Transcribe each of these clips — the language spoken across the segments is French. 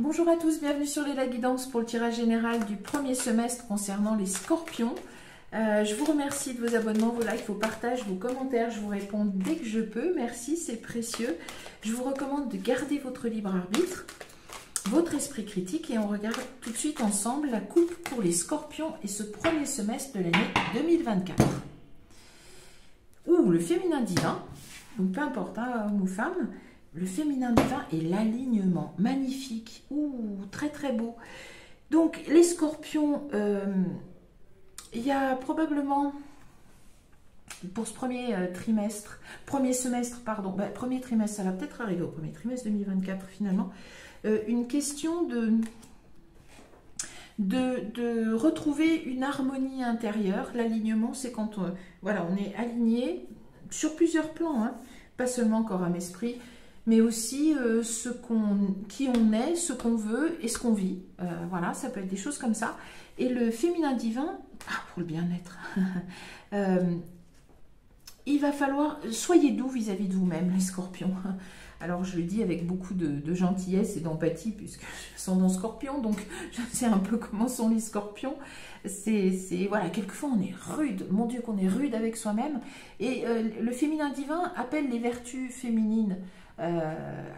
Bonjour à tous, bienvenue sur la guidance pour le tirage général du premier semestre concernant les scorpions. Je vous remercie de vos abonnements, vos likes, vos partages, vos commentaires. Je vous réponds dès que je peux. Merci, c'est précieux. Je vous recommande de garder votre libre arbitre, votre esprit critique et on regarde tout de suite ensemble la coupe pour les scorpions et ce premier semestre de l'année 2024. Ouh, le féminin divin, donc peu importe, hein, homme ou femme. Le féminin divin et l'alignement, magnifique, ouh, très très beau. Donc les scorpions, il y a probablement, pour ce premier semestre, pardon, premier trimestre, ça va peut-être arriver au premier trimestre 2024 finalement, une question de retrouver une harmonie intérieure. L'alignement, c'est quand voilà, on est aligné sur plusieurs plans, hein, pas seulement corps, âme, esprit, mais aussi qui on est, ce qu'on veut et ce qu'on vit. Voilà, ça peut être des choses comme ça. Et le féminin divin, pour le bien-être, il va falloir, soyez doux vis-à-vis de vous-même, les scorpions. Alors, je le dis avec beaucoup de gentillesse et d'empathie, puisque je suis dans scorpion, donc je sais un peu comment sont les scorpions. Voilà, quelquefois on est rude, mon Dieu qu'on est rude avec soi-même. Et le féminin divin appelle les vertus féminines. Alors,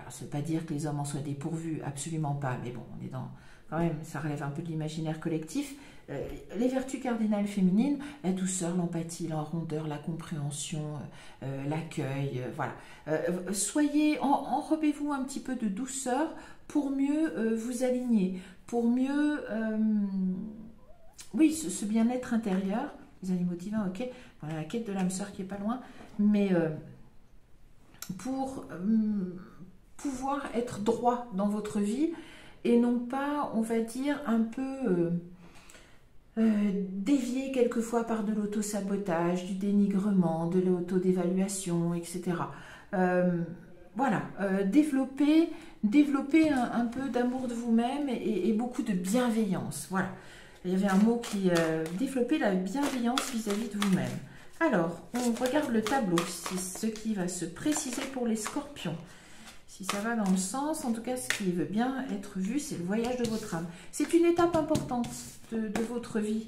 ça ne veut pas dire que les hommes en soient dépourvus, absolument pas, mais bon, on est dans, quand même, ça relève un peu de l'imaginaire collectif. Les vertus cardinales féminines, la douceur, l'empathie, la rondeur, la compréhension, l'accueil, voilà. Enrobez-vous un petit peu de douceur pour mieux vous aligner, pour mieux, oui, ce bien-être intérieur. Les animaux divins, ok, voilà, la quête de l'âme sœur qui est pas loin, mais pour pouvoir être droit dans votre vie et non pas, on va dire, un peu dévié quelquefois par de l'auto-sabotage, du dénigrement, de l'auto-dévaluation, etc. Voilà, développer un peu d'amour de vous-même et beaucoup de bienveillance. Voilà, il y avait un mot qui développer la bienveillance vis-à-vis de vous-même. Alors, on regarde le tableau, ce qui va se préciser pour les scorpions. Si ça va dans le sens, en tout cas, ce qui veut bien être vu, c'est le voyage de votre âme. C'est une étape importante de votre vie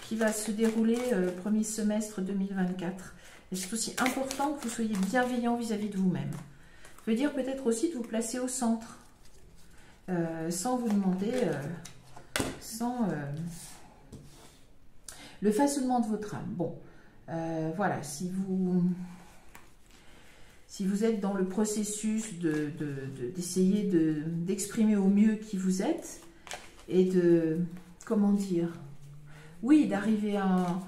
qui va se dérouler premier semestre 2024. Et c'est aussi important que vous soyez bienveillant vis-à-vis de vous-même. Ça veut dire peut-être aussi de vous placer au centre, sans vous demander, le façonnement de votre âme. Bon. Voilà, si vous êtes dans le processus d'essayer d'exprimer au mieux qui vous êtes et de, comment dire, oui, d'arriver à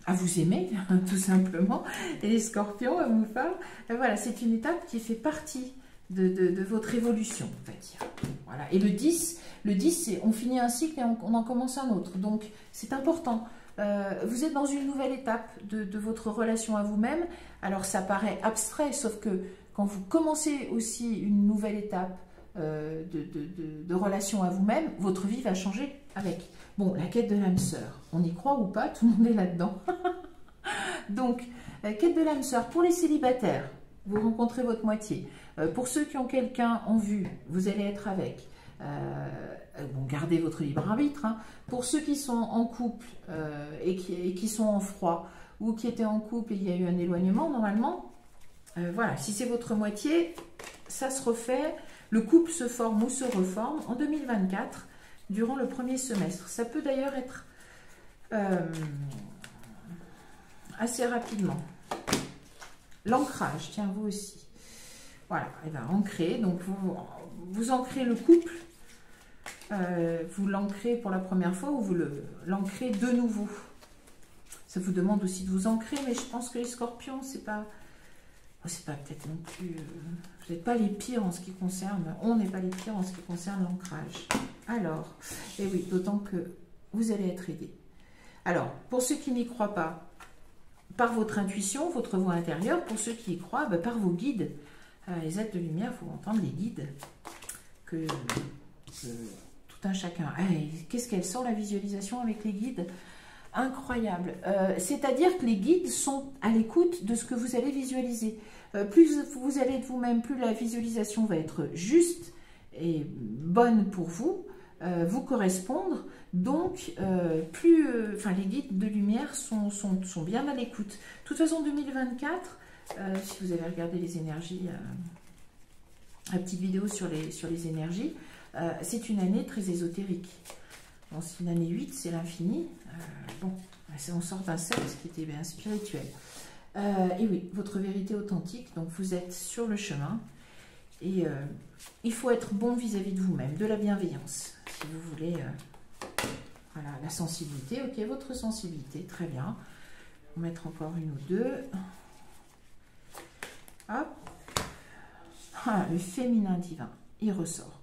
vous aimer, tout simplement, et les scorpions, hommes ou femmes, voilà, c'est une étape qui fait partie de votre évolution, on va dire. Voilà. Et le 10, c'est on finit un cycle et on en commence un autre, donc c'est important. Vous êtes dans une nouvelle étape de votre relation à vous-même. Alors ça paraît abstrait, sauf que quand vous commencez aussi une nouvelle étape de relation à vous-même, votre vie va changer avec. Bon, la quête de l'âme sœur, on y croit ou pas, tout le monde est là-dedans. Donc, quête de l'âme sœur, pour les célibataires, vous rencontrez votre moitié. Pour ceux qui ont quelqu'un en vue, vous allez être avec. Bon, gardez votre libre arbitre. Hein. Pour ceux qui sont en couple et qui sont en froid ou qui étaient en couple et il y a eu un éloignement, normalement, voilà, si c'est votre moitié, ça se refait, le couple se forme ou se reforme en 2024 durant le premier semestre. Ça peut d'ailleurs être assez rapidement. L'ancrage, tiens, vous aussi. Voilà, et bien ancrer, donc vous ancrez le couple. Vous l'ancrez pour la première fois ou vous l'ancrez de nouveau. Ça vous demande aussi de vous ancrer, mais je pense que les scorpions, c'est pas peut-être non plus, vous n'êtes pas les pires en ce qui concerne, on n'est pas les pires en ce qui concerne l'ancrage. Alors, et oui, d'autant que vous allez être aidé. Alors, pour ceux qui n'y croient pas, par votre intuition, votre voix intérieure, pour ceux qui y croient, par vos guides, les êtres de lumière, il faut entendre les guides que tout un chacun. Qu'est-ce qu'elle sent la visualisation avec les guides? Incroyable. C'est-à-dire que les guides sont à l'écoute de ce que vous allez visualiser. Plus vous allez être vous-même, plus la visualisation va être juste et bonnes pour vous, vous correspondre. Donc, les guides de lumière sont bien à l'écoute. De toute façon, 2024, si vous avez regardé les énergies, la petite vidéo sur les énergies, c'est une année très ésotérique. Bon, c'est une année 8, c'est l'infini. Bon, on sort d'un 7 qui était bien spirituel. Et oui, votre vérité authentique, donc vous êtes sur le chemin. Et il faut être bon vis-à-vis de vous-même, de la bienveillance, si vous voulez. Voilà, la sensibilité, ok, votre sensibilité, très bien. On va mettre encore une ou deux. Hop. Ah, le féminin divin, il ressort.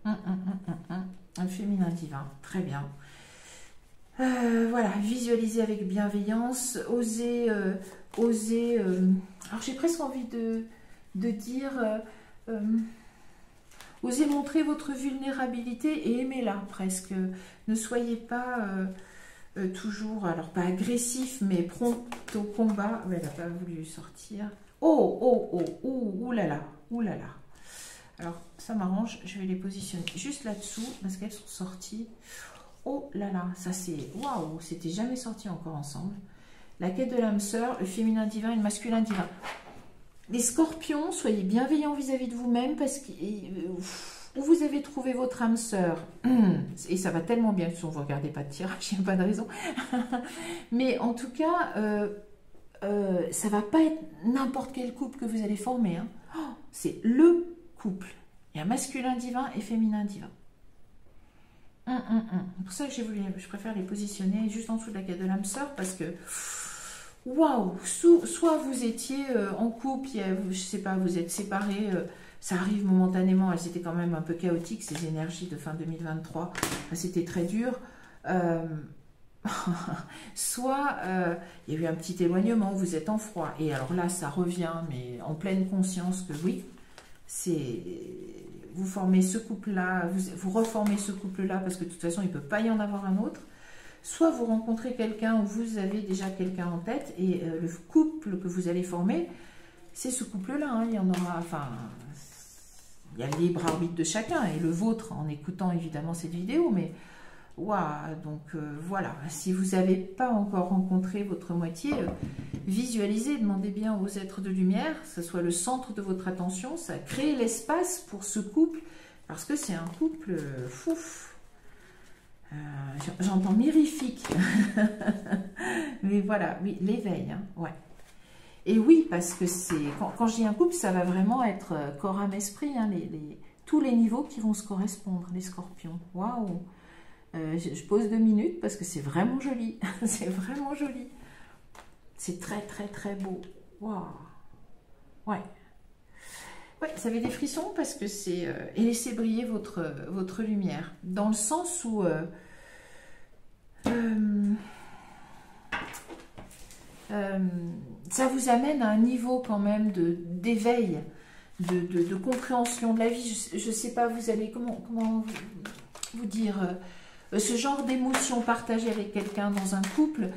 Un féminin divin, très bien. Voilà, visualiser avec bienveillance, oser. Alors j'ai presque envie de dire, osez montrer votre vulnérabilité et aimez-la presque. Ne soyez pas toujours, alors pas agressif, mais prompt au combat. Ouais, elle n'a pas voulu sortir. Ouh là là, ouh là là. Alors ça m'arrange, je vais les positionner juste là-dessous parce qu'elles sont sorties. Oh là là, ça c'est, waouh, c'était jamais sorti encore ensemble. La quête de l'âme sœur, le féminin divin et le masculin divin. Les scorpions, soyez bienveillants vis-à-vis de vous-même parce que où vous avez trouvé votre âme sœur. Et ça va tellement bien, si vous ne regardez pas de tirage, il n'y a pas de raison. Mais en tout cas, ça ne va pas être n'importe quel couple que vous allez former. Hein. Oh, c'est le couple. Il y a masculin divin et féminin divin. C'est pour ça que je préfère les positionner juste en dessous de la quête de l'âme sœur parce que waouh, soit vous étiez en couple, je sais pas, vous êtes séparés, ça arrive momentanément, elles étaient quand même un peu chaotiques ces énergies de fin 2023, c'était très dur. Soit il y a eu un petit éloignement, vous êtes en froid, et alors là ça revient, mais en pleine conscience que oui, c'est vous formez ce couple-là, vous reformez ce couple-là parce que de toute façon il ne peut pas y en avoir un autre. Soit vous rencontrez quelqu'un ou vous avez déjà quelqu'un en tête et le couple que vous allez former, c'est ce couple-là. Hein, il y en aura, enfin, il y a le libre arbitre de chacun et le vôtre en écoutant évidemment cette vidéo, mais waouh, donc voilà. Si vous n'avez pas encore rencontré votre moitié, visualisez, demandez bien aux êtres de lumière, que ce soit le centre de votre attention, ça crée l'espace pour ce couple, parce que c'est un couple fouf. J'entends mirifique. Mais voilà, oui, l'éveil, hein, ouais. Et oui, parce que c'est quand je dis un couple, ça va vraiment être corps, âme, esprit, hein, tous les niveaux qui vont se correspondre, les scorpions. Waouh! Je pose 2 minutes parce que c'est vraiment joli. C'est vraiment joli. C'est très, très, très beau. Waouh! Ouais. Ouais, ça avait des frissons parce que c'est... et laissez briller votre lumière. Dans le sens où... ça vous amène à un niveau quand même d'éveil, de compréhension de la vie. Je ne sais pas, vous allez... Comment vous dire... ce genre d'émotion partagée avec quelqu'un dans un couple,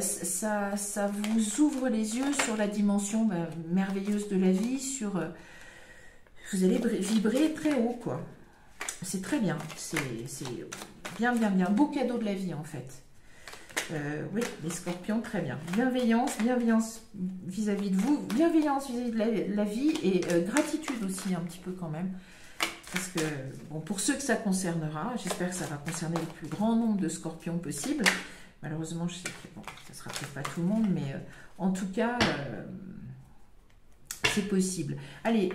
ça vous ouvre les yeux sur la dimension merveilleuse de la vie, sur... vous allez vibrer très haut, quoi. C'est très bien. C'est bien, bien, bien. Beau cadeau de la vie, en fait. Oui, les scorpions, très bien. Bienveillance vis-à-vis de vous, bienveillance vis-à-vis de la vie et gratitude aussi, un petit peu quand même. Parce que, bon, pour ceux que ça concernera, j'espère que ça va concerner le plus grand nombre de scorpions possible. Malheureusement, je sais que bon, ça ne sera peut-être pas tout le monde, mais en tout cas... c'est possible. Allez,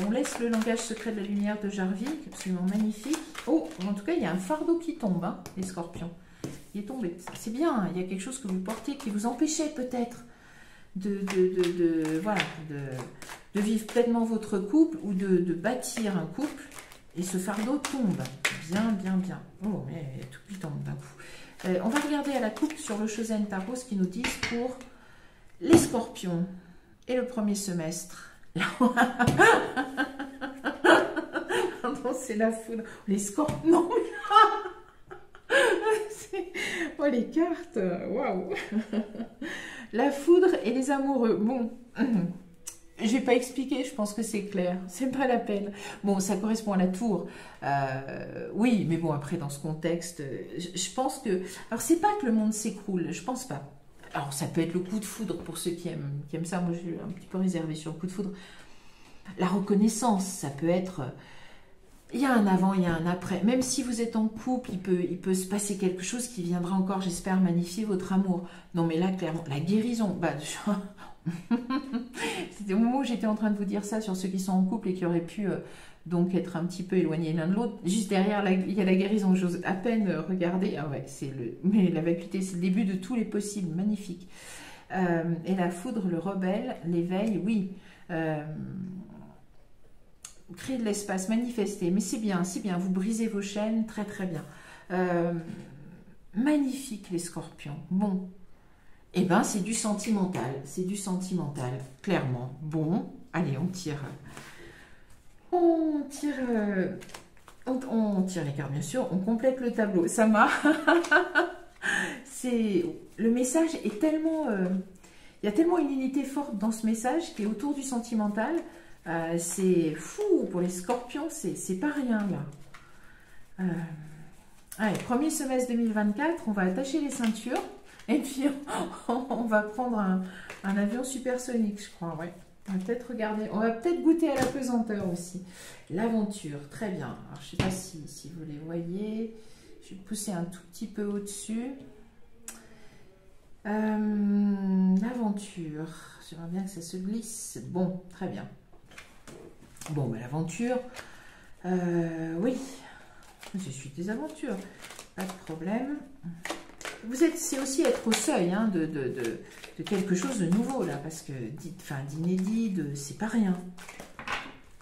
on laisse le langage secret de la lumière de Jarvik, absolument magnifique. Oh, en tout cas, il y a un fardeau qui tombe, hein, les scorpions. Il est tombé. C'est bien, hein, il y a quelque chose que vous portez qui vous empêchait peut-être de vivre pleinement votre couple ou de bâtir un couple. Et ce fardeau tombe. Bien, bien, bien. Oh, mais tout qui tombe d'un coup. On va regarder à la coupe sur le Shosen Tarot ce qu'ils nous disent pour les scorpions. Et le premier semestre. Non, c'est la foudre. Les scorpions. Non, oh, les cartes. Waouh. La foudre et les amoureux. Bon. Je vais pas expliquer, je pense que c'est clair. C'est pas la peine. Bon, ça correspond à la tour. Oui, mais bon, après, dans ce contexte, je pense que... Alors, c'est pas que le monde s'écroule, je pense pas. Alors, ça peut être le coup de foudre pour ceux qui aiment ça. Moi, je suis un petit peu réservée sur le coup de foudre. La reconnaissance, ça peut être... Il y a un avant, il y a un après. Même si vous êtes en couple, il peut se passer quelque chose qui viendra encore, j'espère, magnifier votre amour. Non, mais là, clairement, la guérison... Bah, c'était au moment où j'étais en train de vous dire ça sur ceux qui sont en couple et qui auraient pu donc être un petit peu éloignés l'un de l'autre. Juste derrière, il y a la guérison. J'ose à peine regarder. Ah ouais, mais la vacuité, c'est le début de tous les possibles. Magnifique. Et la foudre, le rebelle, l'éveil, oui. Créer de l'espace, manifester. Mais c'est bien, c'est bien. Vous brisez vos chaînes. Très, très bien. Magnifique, les scorpions. Bon. Eh bien, c'est du sentimental. C'est du sentimental, clairement. Bon, allez, on tire. On tire... On tire les cartes, bien sûr. On complète le tableau. Ça m'a... Le message est tellement... Il y a tellement une unité forte dans ce message qui est autour du sentimental. C'est fou. Pour les scorpions, c'est pas rien, là. Allez, premier semestre 2024, on va attacher les ceintures. Et puis, on va prendre un avion supersonique, je crois, ouais. On va peut-être regarder, on va peut-être goûter à la pesanteur aussi. L'aventure, très bien. Alors, je ne sais pas si vous les voyez. Je vais pousser un tout petit peu au-dessus. L'aventure, j'aimerais bien que ça se glisse. Bon, très bien. Bon, ben, l'aventure, oui. Je suis des aventures, pas de problème. C'est aussi être au seuil hein, de quelque chose de nouveau, là, parce que, d'inédit, c'est pas rien.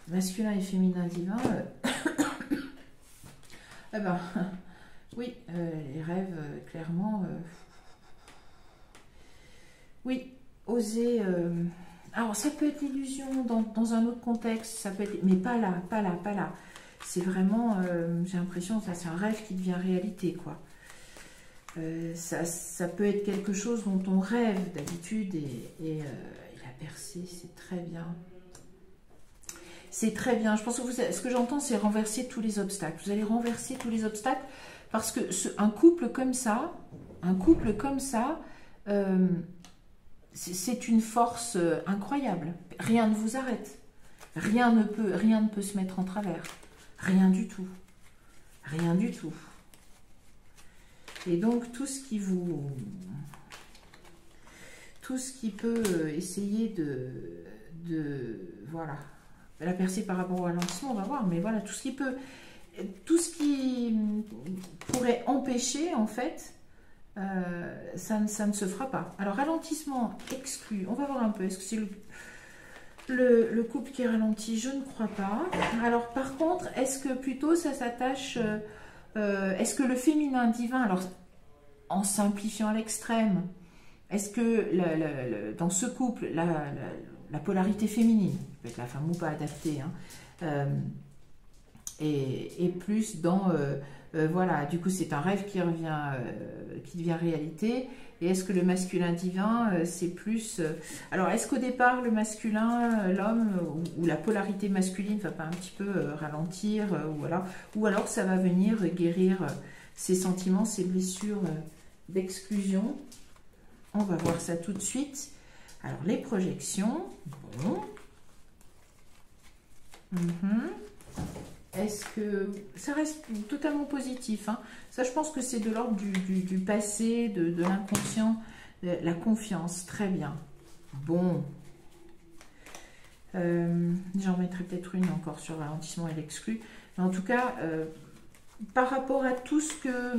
Masculin et féminin divin, eh ben, oui, les rêves, clairement, oui, oser, alors ça peut être l'illusion dans un autre contexte, ça peut être, mais pas là, pas là, pas là. C'est vraiment, j'ai l'impression que c'est un rêve qui devient réalité, quoi. Ça peut être quelque chose dont on rêve d'habitude et la percée, c'est très bien. C'est très bien. Je pense que ce que j'entends, c'est renverser tous les obstacles. Vous allez renverser tous les obstacles parce que un couple comme ça, c'est une force incroyable. Rien ne vous arrête. Rien ne peut se mettre en travers. Rien du tout. Rien du tout. Et donc, tout ce qui peut essayer voilà, la percer par rapport au lancement, on va voir, mais voilà, tout ce qui pourrait empêcher, en fait, ça ne se fera pas. Alors, ralentissement exclu, on va voir un peu, est-ce que c'est le couple qui est ralenti? Je ne crois pas. Alors, par contre, est-ce que plutôt ça s'attache... est-ce que le féminin divin, alors en simplifiant à l'extrême, est-ce que dans ce couple, la polarité féminine, peut-être la femme ou pas adaptée, hein, est plus dans, voilà, du coup c'est un rêve qui devient réalité, et est-ce que le masculin divin, c'est plus... alors est-ce qu'au départ le masculin, l'homme, ou la polarité masculine va pas un petit peu ralentir, ou alors ça va venir guérir ses sentiments, ses blessures d'exclusion. On va voir ça tout de suite. Alors les projections, bon. Est-ce que ça reste totalement positif, hein? Ça, je pense que c'est de l'ordre du passé, de l'inconscient, la confiance. Très bien. Bon. J'en mettrai peut-être une encore sur le ralentissement et l'exclu. Mais en tout cas, par rapport à tout ce que...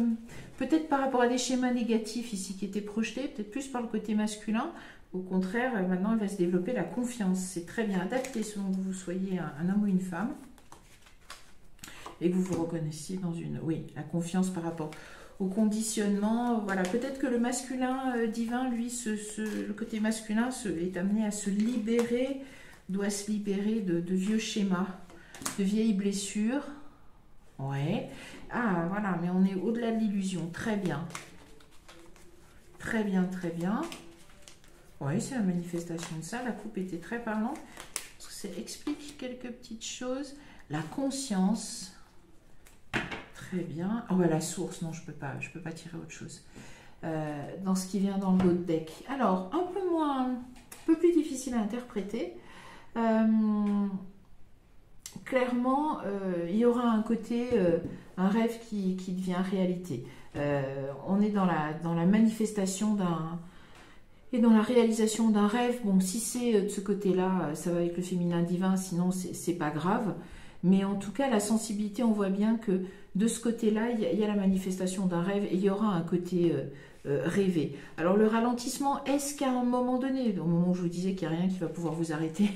Peut-être par rapport à des schémas négatifs ici qui étaient projetés, peut-être plus par le côté masculin. Au contraire, maintenant, il va se développer la confiance. C'est très bien adapté selon que vous soyez un homme ou une femme. Et que vous vous reconnaissiez dans une... Oui, la confiance par rapport au conditionnement. Voilà, peut-être que le masculin divin, lui, le côté masculin est amené à se libérer, doit se libérer de vieux schémas, de vieilles blessures. Ouais. Ah, voilà, mais on est au-delà de l'illusion. Très bien. Très bien, très bien. Oui, c'est la manifestation de ça. La coupe était très parlante. Je pense que ça explique quelques petites choses. La conscience. Très bien. Oh, bah, la source, non, je peux pas tirer autre chose. Dans ce qui vient dans le lot deck. Alors, un peu plus difficile à interpréter. Clairement, il y aura un côté, un rêve qui devient réalité. On est dans la manifestation et dans la réalisation d'un rêve. Bon, si c'est de ce côté-là, ça va avec le féminin divin, sinon c'est pas grave. Mais en tout cas, la sensibilité, on voit bien que de ce côté-là, il y a la manifestation d'un rêve et il y aura un côté rêvé. Alors le ralentissement, est-ce qu'à un moment donné, au moment où je vous disais qu'il n'y a rien qui va pouvoir vous arrêter,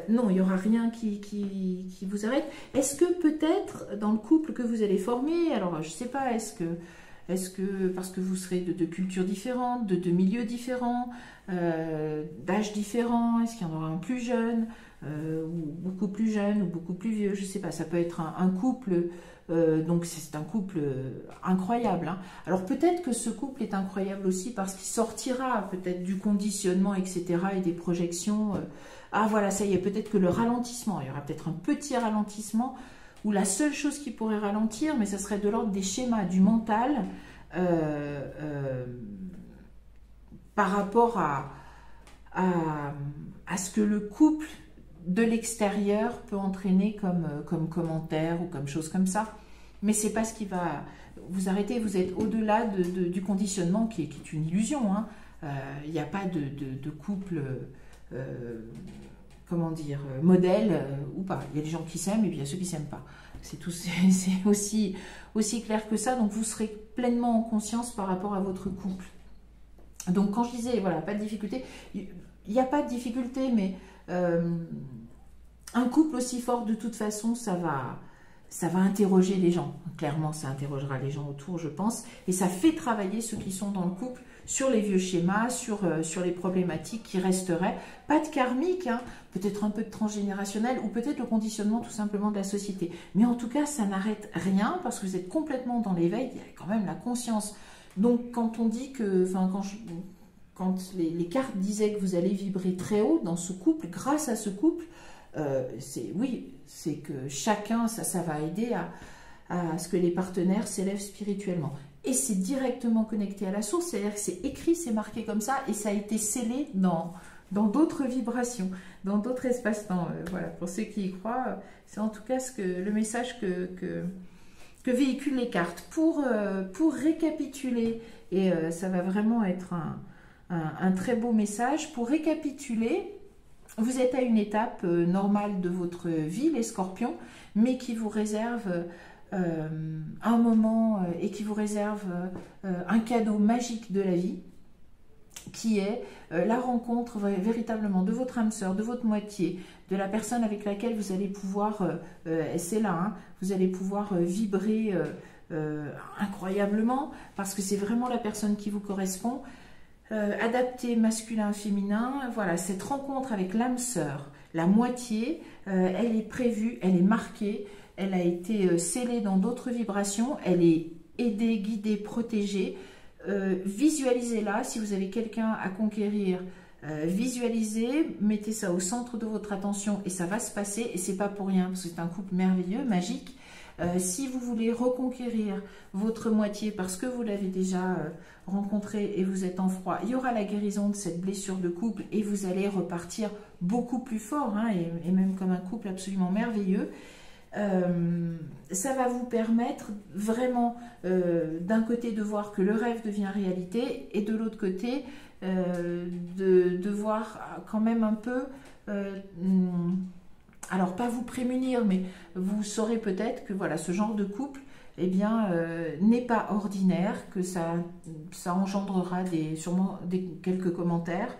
non, il n'y aura rien qui vous arrête. Est-ce que peut-être dans le couple que vous allez former, alors je ne sais pas, est-ce que parce que vous serez de cultures différentes, de milieux différents, d'âges différents, est-ce qu'il y en aura un plus jeune, ou beaucoup plus jeune, ou beaucoup plus vieux, je ne sais pas, ça peut être un couple, donc c'est un couple incroyable. Hein. Alors peut-être que ce couple est incroyable aussi parce qu'il sortira peut-être du conditionnement, etc. et des projections. Ah voilà, ça y est, peut-être que le ralentissement, il y aura peut-être un petit ralentissement où la seule chose qui pourrait ralentir, mais ça serait de l'ordre des schémas, du mental, par rapport à ce que le couple de l'extérieur peut entraîner comme commentaire ou comme chose comme ça. Mais c'est pas ce qui va vous arrêter. Vous êtes au-delà du conditionnement qui est une illusion. Hein. Il n'y a pas de couple, comment dire, modèle ou pas. Il y a des gens qui s'aiment et puis il y a ceux qui s'aiment pas. C'est aussi clair que ça. Donc vous serez pleinement en conscience par rapport à votre couple. Donc quand je disais, voilà, pas de difficulté, il n'y a pas de difficulté, mais un couple aussi fort, de toute façon, ça va interroger les gens. Clairement, ça interrogera les gens autour, je pense. Et ça fait travailler ceux qui sont dans le couple sur les vieux schémas, sur les problématiques qui resteraient. Pas de karmique, hein, peut-être un peu de transgénérationnel, ou peut-être le conditionnement tout simplement de la société. Mais en tout cas, ça n'arrête rien, parce que vous êtes complètement dans l'éveil, il y a quand même la conscience. Donc, quand on dit que... Enfin, quand les cartes disaient que vous allez vibrer très haut dans ce couple, grâce à ce couple, c'est que chacun, ça va aider à ce que les partenaires s'élèvent spirituellement. Et c'est directement connecté à la source, c'est-à-dire que c'est écrit, c'est marqué comme ça, et ça a été scellé dans d'autres vibrations, dans d'autres espaces-temps. Voilà, pour ceux qui y croient, c'est en tout cas le message que véhiculent les cartes. Pour récapituler, et ça va vraiment être un très beau message, pour récapituler, vous êtes à une étape normale de votre vie, les scorpions, mais qui vous réserve un moment et qui vous réserve un cadeau magique de la vie, qui est la rencontre véritablement de votre âme sœur, de votre moitié, de la personne avec laquelle vous allez pouvoir, c'est là, hein, vous allez pouvoir vibrer incroyablement, parce que c'est vraiment la personne qui vous correspond. Adapté masculin, féminin, voilà, cette rencontre avec l'âme sœur, la moitié, elle est prévue, elle est marquée, elle a été scellée dans d'autres vibrations, elle est aidée, guidée, protégée. Visualisez-la, si vous avez quelqu'un à conquérir, visualisez, mettez ça au centre de votre attention et ça va se passer, et c'est pas pour rien, parce que c'est un couple merveilleux, magique. Si vous voulez reconquérir votre moitié parce que vous l'avez déjà rencontré et vous êtes en froid, il y aura la guérison de cette blessure de couple et vous allez repartir beaucoup plus fort, hein, et même comme un couple absolument merveilleux. Ça va vous permettre vraiment d'un côté de voir que le rêve devient réalité et de l'autre côté de voir quand même un peu... alors, pas vous prémunir, mais vous saurez peut-être que voilà, ce genre de couple, eh bien, n'est pas ordinaire, que ça engendrera sûrement quelques commentaires,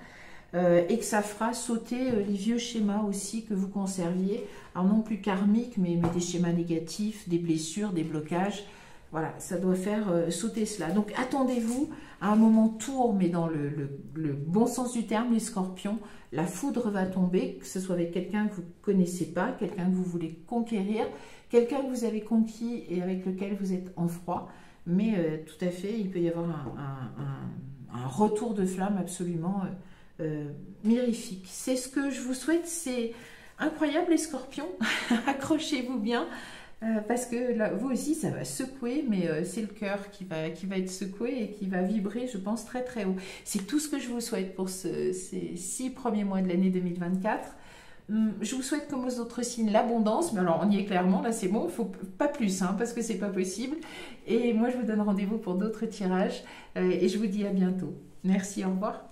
et que ça fera sauter les vieux schémas aussi que vous conserviez, alors non plus karmiques, mais des schémas négatifs, des blessures, des blocages. Voilà, ça doit faire sauter cela. Donc, attendez-vous à un moment tour, mais dans le bon sens du terme, les scorpions, la foudre va tomber, que ce soit avec quelqu'un que vous ne connaissez pas, quelqu'un que vous voulez conquérir, quelqu'un que vous avez conquis et avec lequel vous êtes en froid. Mais tout à fait, il peut y avoir un retour de flamme absolument mirifique. C'est ce que je vous souhaite, c'est incroyable les scorpions, accrochez-vous bien. Parce que là, vous aussi, ça va secouer, mais c'est le cœur qui va être secoué et qui va vibrer, je pense, très très haut. C'est tout ce que je vous souhaite pour ces 6 premiers mois de l'année 2024. Je vous souhaite, comme aux autres signes, l'abondance. Mais alors, on y est clairement, là c'est bon, il ne faut pas plus, hein, parce que c'est pas possible. Et moi, je vous donne rendez-vous pour d'autres tirages. Et je vous dis à bientôt. Merci, au revoir.